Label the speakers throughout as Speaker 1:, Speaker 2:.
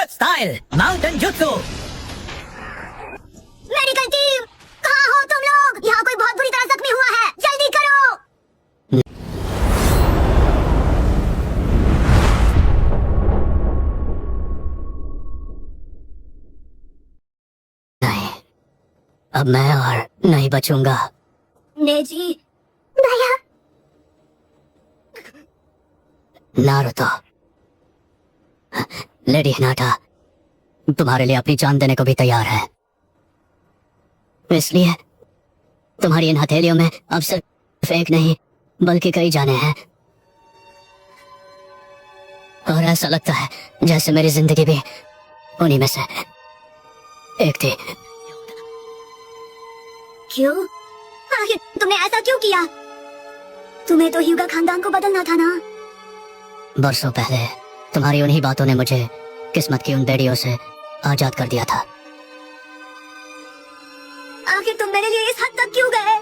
Speaker 1: Death style mountain jutsu.
Speaker 2: Medical team, कहाँ हो तुम लोग? यहाँ कोई बहुत बुरी तरह जख्मी हुआ है, जल्दी करो।
Speaker 3: नहीं, अब मैं और नहीं बचूंगा।
Speaker 2: नेजी भैया।
Speaker 3: नारुतो, लेडी हिनाटा तुम्हारे लिए अपनी जान देने को भी तैयार है। इसलिए तुम्हारी इन हथेलियों में अब सिर्फ एक नहीं बल्कि कई जाने हैं। और ऐसा लगता है जैसे मेरी जिंदगी भी उन्हीं में से एक थी।
Speaker 2: क्यों? आखिर तुमने ऐसा क्यों किया? तुम्हें तो ह्यूगा खानदान को बदलना था ना।
Speaker 3: बरसों पहले तुम्हारी उन्हीं बातों ने मुझे किस्मत की उन बेड़ियों से आजाद कर दिया था।
Speaker 2: आखिर तुम मेरे लिए इस हद तक क्यों गए?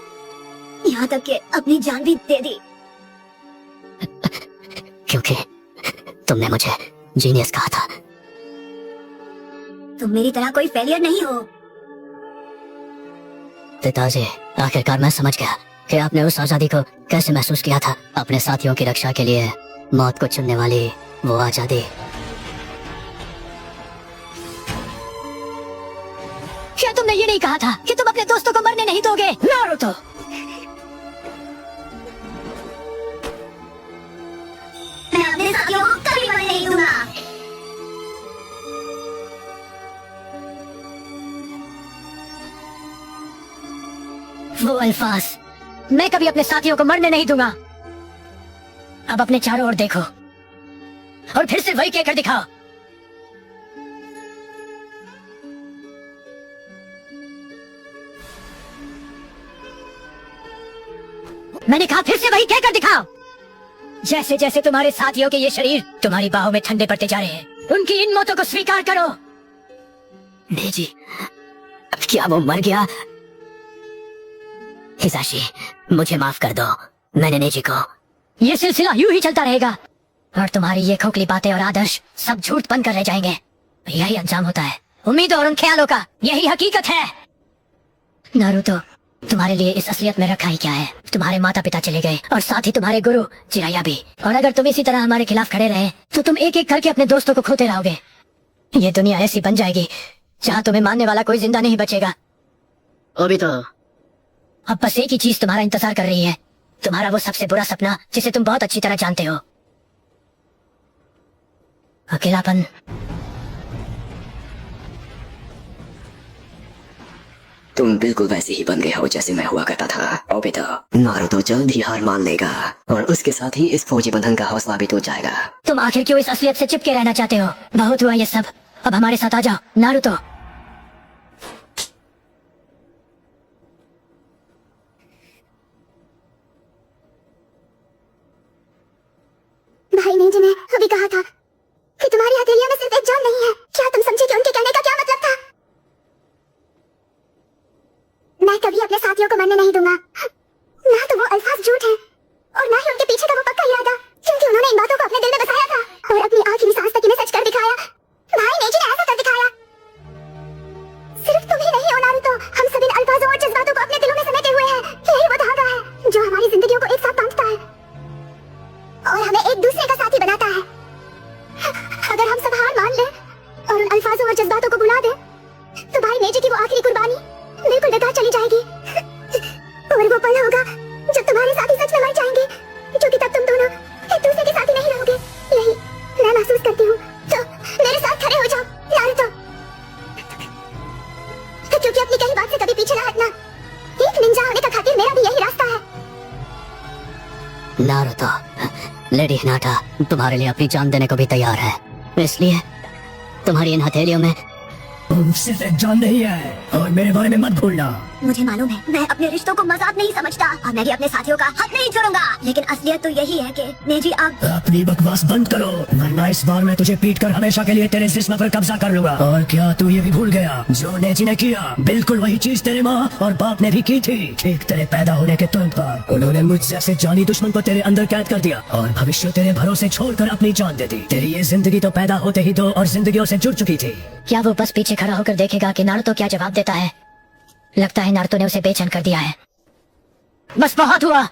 Speaker 2: यहाँ तक कि अपनी जान भी दे दी।
Speaker 3: क्योंकि तुमने मुझे जीनियस कहा था।
Speaker 2: तुम मेरी तरह कोई फेलियर नहीं हो।
Speaker 3: पिताजी, आखिरकार मैं समझ गया कि आपने उस आजादी को कैसे महसूस किया था। अपने साथियों की रक्षा के लिए मौत को चुनने वाली वो आजादी।
Speaker 2: क्या तुमने ये नहीं कहा था कि तुम अपने दोस्तों को मरने नहीं दोगे?
Speaker 3: नारुतो,
Speaker 2: मैं अपने साथियों को कभी मरने नहीं दूंगा।
Speaker 3: वो अल्फाज, मैं कभी अपने साथियों को मरने नहीं दूंगा। अब अपने चारों ओर देखो और फिर से वही कहकर दिखाओ। मैंने कहा फिर से वही कहकर दिखाओ। जैसे जैसे तुम्हारे साथियों के ये शरीर तुम्हारी बाहों में ठंडे पड़ते जा रहे हैं, उनकी इन मौतों को स्वीकार करो। नेजी, अब क्या वो मर गया? हिसाशी, मुझे माफ कर दो। मैंने नेजी को। ये सिलसिला यूं ही चलता रहेगा और तुम्हारी ये खोखली बातें और आदर्श सब झूठ बनकर रह जाएंगे। यही अंजाम होता है उम्मीदों और उन ख्यालों का, यही हकीकत है। नारुतो, तुम्हारे लिए इस असलियत में रखा ही क्या है? तुम्हारे माता पिता चले गए और साथ ही तुम्हारे गुरु जिराया भी। और अगर तुम इसी तरह हमारे खिलाफ खड़े रहे तो तुम एक एक करके अपने दोस्तों को खोते रहोगे। ये दुनिया ऐसी बन जाएगी जहाँ तुम्हें मानने वाला कोई जिंदा नहीं बचेगा। अभी तो अब बस एक ही चीज तुम्हारा इंतजार कर रही है, तुम्हारा वो सबसे बुरा सपना जिसे तुम बहुत अच्छी तरह जानते हो, अकेलापन।
Speaker 4: तुम बिल्कुल वैसे ही बन गए हो जैसे मैं हुआ करता था। ओबितो, नारुतो जल्द ही हार मान लेगा और उसके साथ ही इस फौजी बंधन का हौसला भी टूट जाएगा।
Speaker 3: तुम आखिर क्यों इस असलियत से चिपके रहना चाहते हो? बहुत हुआ ये सब, अब हमारे साथ आ जाओ नारुतो।
Speaker 2: भाई नेजी ने अभी कहा था कि तुम्हारी हथेलियों में सिर्फ एक जान नहीं है। क्या तुम समझे कि उनके कहने का क्या मतलब था? मैं कभी अपने साथियों को मरने नहीं दूंगा। ना तो वो अल्फाज झूठ है और ना ही उनके पीछे का वो पक्का इरादा, क्योंकि उन्होंने इन बातों को अपने दिल में बसाया था और अपनी आखिरी सांस तक इन्हें सच कर दिखाया। भाई नेजी ने ऐसा कर दिखाया। सिर्फ तुम ही नहीं हो नारुतो, हम सब इन अल्फाजों और जज्बातों को अपने दिलों में समेटे हुए हैं। यही वो धागा है जो हमारी जिंदगियों को एक साथ बांधता है और हमें एक दूसरे का साथी बनाता है। अगर हम सब हार मान लें और उन अल्फाजों और जज्बातों को भुला दें तो भाई नेजी की वो आखिरी कुर्बानी बिल्कुल बेकार चली जाएगी। और वो पल होगा जब तुम्हारे साथी सच में मर जाएंगे, क्योंकि तब तुम दोनों एक दूसरे के साथी नहीं रहोगे। यही मैं महसूस करती हूँ। तो मेरे साथ खड़े हो जाओ नारुतो, क्योंकि अपनी कही बात से कभी पीछे न हटना। एक निंजा होने का खातिर मेरा भी यही रास्ता है।
Speaker 3: नारुतो, लेडी हिनाटा तुम्हारे लिए अपनी जान देने को भी तैयार है। इसलिए तुम्हारी इन हथेलियों में
Speaker 1: तुम सिर्फ एक जान नहीं है और मेरे बारे में मत भूलना।
Speaker 2: मुझे मालूम है, मैं अपने रिश्तों को मजाक नहीं समझता और मैं भी अपने साथियों का हाथ नहीं छोड़ूंगा। लेकिन असलियत तो यही है कि नेजी आप
Speaker 1: अपनी बकवास बंद करो, वरना इस बार मैं तुझे पीट कर हमेशा के लिए तेरे जिस्म पर कब्जा कर लूंगा। और क्या तू ये भी भूल गया, जो नेजी ने किया बिल्कुल वही चीज तेरे माँ और बाप ने भी की थी। ठीक तेरे पैदा होने के तुरंत बाद उन्होंने मुझ जैसे जानी दुश्मन को तेरे अंदर कैद कर दिया और भविष्य तेरे भरोसे छोड़कर अपनी जान दे दी। तेरी ये जिंदगी तो पैदा होते ही दो और जिंदगियों से जुड़ चुकी थी।
Speaker 3: क्या वो बस पीछे खड़ा होकर देखेगा कि नारुतो क्या जवाब देता है? लगता है नारुतो ने उसे बेचैन कर दिया है। बस बहुत हुआ।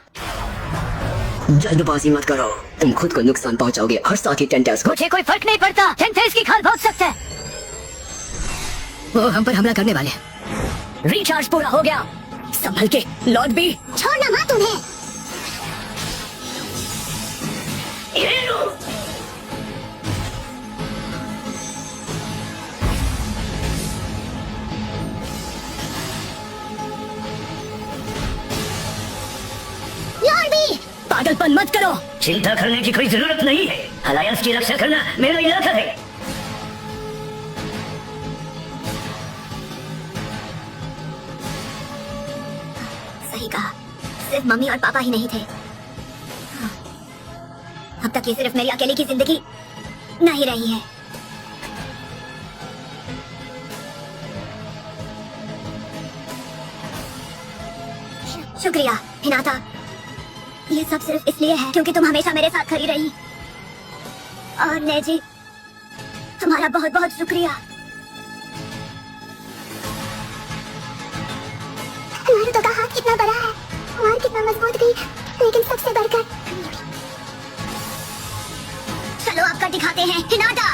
Speaker 4: जल्दबाजी मत करो, तुम खुद को नुकसान पहुंचाओगे और साथ ही टेंटेल्स को।
Speaker 3: मुझे कोई फर्क नहीं पड़ता, टेंटेल्स की खाल बहुत सख्त है। वो हम पर हमला करने वाले हैं। रिचार्ज पूरा हो गया, संभल के लॉर्ड बी।
Speaker 2: छोड़ना मत उन्हें। लॉर्ड बी,
Speaker 3: पागलपन मत करो।
Speaker 1: चिंता करने की कोई जरूरत नहीं है, अलायंस की रक्षा करना मेरा इलाका है।
Speaker 2: सही कहा, सिर्फ मम्मी और पापा ही नहीं थे। अब तक ये सिर्फ मेरी अकेले की जिंदगी नहीं रही है। शुक्रिया हिनाता, ये सब सिर्फ इसलिए है क्योंकि तुम हमेशा मेरे साथ खड़ी रही। और नेजी, तुम्हारा बहुत बहुत शुक्रिया। नारुतो का हाथ कितना बड़ा है और कितना मजबूत भी, लेकिन सबसे बढ़कर चलो आपका दिखाते हैं हिनाटा।